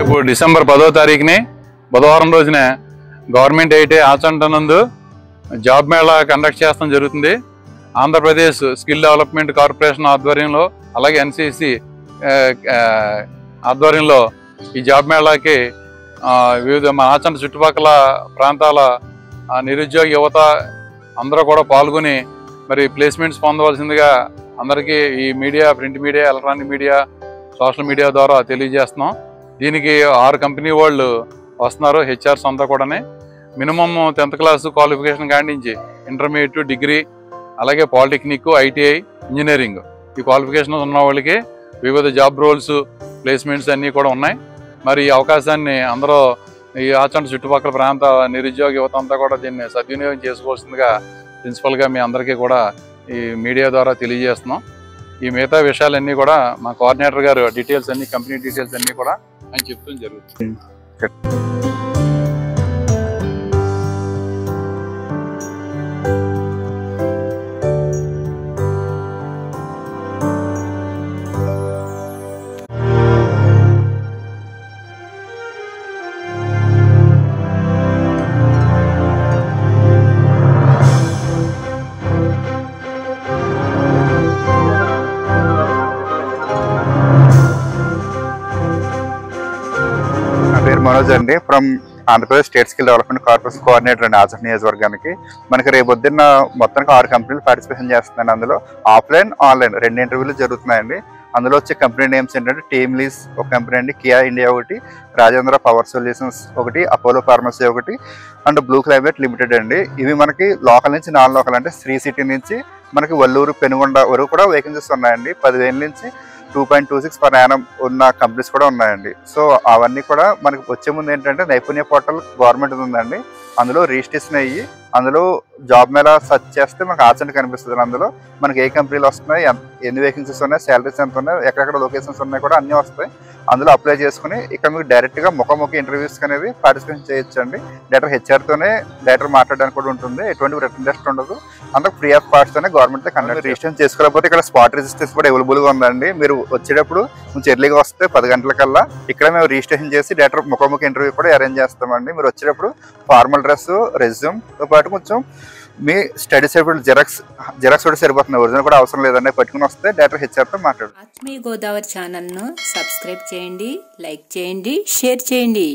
రేపు డిసెంబర్ 10వ తారీఖుని బుధవారం రోజున గవర్నమెంట్ ఐటీ ఆచంట నందు జాబ్ మేళా కండక్ట్ చేస్తాం జరుగుతుంది. ఆంధ్రప్రదేశ్ స్కిల్ డెవలప్మెంట్ కార్పొరేషన్ ఆధ్వర్యంలో అలాగే ఎన్సిసి ఆధ్వర్యంలో ఈ జాబ్ మేళాకి వివిధ మా ఆచంట చుట్టుపక్కల ప్రాంతాల నిరుద్యోగ యువత అందరూ కూడా పాల్గొని మరి ప్లేస్మెంట్స్ పొందవలసిందిగా అందరికీ ఈ media, print media, electronic media, social media ద్వారా తెలియజేస్తున్నాం. దీనికి 6 కంపెనీ వాళ్ళు వస్తున్నారు. హెచ్ఆర్స్ అంతా కూడా మినిమమ్ 10th క్లాస్ క్వాలిఫికేషన్ కాడించి ఇంటర్మీడియట్, డిగ్రీ, అలాగే పాలిటెక్నిక్, ఐటీఐ, ఇంజనీరింగ్ ఈ క్వాలిఫికేషన్ ఉన్న వాళ్ళకి వివిధ జాబ్ రోల్స్, ప్లేస్మెంట్స్ అన్నీ కూడా ఉన్నాయి. మరి ఈ అవకాశాన్ని అందరూ ఈ ఆచంట చుట్టుపక్కల ప్రాంత నిరుద్యోగ యువత అంతా కూడా దీన్ని సద్వినియోగం చేసుకోవాల్సిందిగా ప్రిన్సిపల్గా మీ అందరికీ కూడా ఈ మీడియా ద్వారా తెలియజేస్తున్నాం. ఈ మిగతా విషయాలన్నీ కూడా మా కోఆర్డినేటర్ గారు డీటెయిల్స్ అన్ని, కంపెనీ డీటెయిల్స్ అన్నీ కూడా ఆయన చెప్తూ జరుగుతుంది. మనోజ్ అండి, from Andhra Pradesh state skill development corporation coordinator అండి ఆచంట నియోజకవర్గానికి. మనకి రేపు పొద్దున్న మొత్తానికి 6 కంపెనీలు పార్టిసిపేషన్ చేస్తున్నాయండి. అందులో ఆఫ్లైన్, ఆన్లైన్ 2 ఇంటర్వ్యూలు జరుగుతున్నాయండి. అందులో వచ్చే కంపెనీ నేమ్స్ ఏంటంటే టీమ్ లీజ్ ఒక కంపెనీ అండి, కియా ఇండియా ఒకటి, రాజేంద్ర పవర్ సొల్యూషన్స్ ఒకటి, అపోలో ఫార్మసీ ఒకటి అండ్ బ్లూ క్లైమేట్ లిమిటెడ్ అండి. ఇవి మనకి లోకల్ నుంచి నాన్ లోకల్ అంటే శ్రీ సిటీ నుంచి మనకి వల్లూరు, పెనుగొండ వరకు కూడా వేకెన్సీస్ ఉన్నాయండి. 10,000 నుంచి 2.26 per annum ఉన్న కంపెనీస్ కూడా ఉన్నాయండి. సో అవన్నీ కూడా మనకి వచ్చే ముందు ఏంటంటే నైపుణ్య పోర్టల్ గవర్నమెంట్ ఉందండి. అందులో రిజిస్ట్రేషన్ అయ్యి అందులో జాబ్ మేళా సెర్చ్ చేస్తే మనకు ఆచంట కనిపిస్తుంది. అందులో మనకి ఏ కంపెనీలు వస్తున్నాయి, ఎన్ని వేకెన్సీస్ ఉన్నాయి, శాలరీస్ ఎంత ఉన్నాయి, ఎక్కడెక్కడ లొకేషన్స్ ఉన్నాయి కూడా అన్నీ వస్తాయి. అందులో అప్లై చేసుకుని ఇక్కడ మీకు డైరెక్ట్గా ముఖాముఖి ఇంటర్వ్యూస్ అనేది పార్టిసిపేషన్ చేయొచ్చు అండి. డైరెక్టర్ హెచ్ఆర్తోనే డైరెక్టర్ మాట్లాడడానికి కూడా ఉంటుంది. ఎటువంటి రిటర్న్ టెస్ట్ ఉండదు. అందులో ఫ్రీ ఆఫ్ కాస్ట్తోనే గవర్నమెంట్ కండక్ట్. రిజిస్ట్రేషన్ చేసుకోకపోతే ఇక్కడ స్పాట్ రిజిస్ట్రేషన్ కూడా అవైలబుల్గా ఉందండి. మీరు వచ్చేటప్పుడు కొంచెం ఎర్లీగా వస్తే 10 గంటలకల్లా ఇక్కడ మేము రిజిస్ట్రేషన్ చేసి డైరెక్టర్ ముఖాముఖి ఇంటర్వ్యూ కూడా అరేంజ్ చేస్తామండి. మీరు వచ్చేటప్పుడు ఫార్మల్ డ్రెస్, రెజ్యూమ్తో పాటు కొంచెం మీ స్టడీ సర్టిఫికేట్ జిరాక్స్ కూడా సరిపోతుంది. ఒరిజినల్ కూడా అవసరం లేదండి. పట్టుకుని వస్తే డైరెక్టర్ హెచ్ఆర్తో మాట్లాడు. ఆత్మీయ గోదావరి ఛానల్ను సబ్స్క్రైబ్ చేయండి, లైక్ చేయండి, షేర్ చేయండి.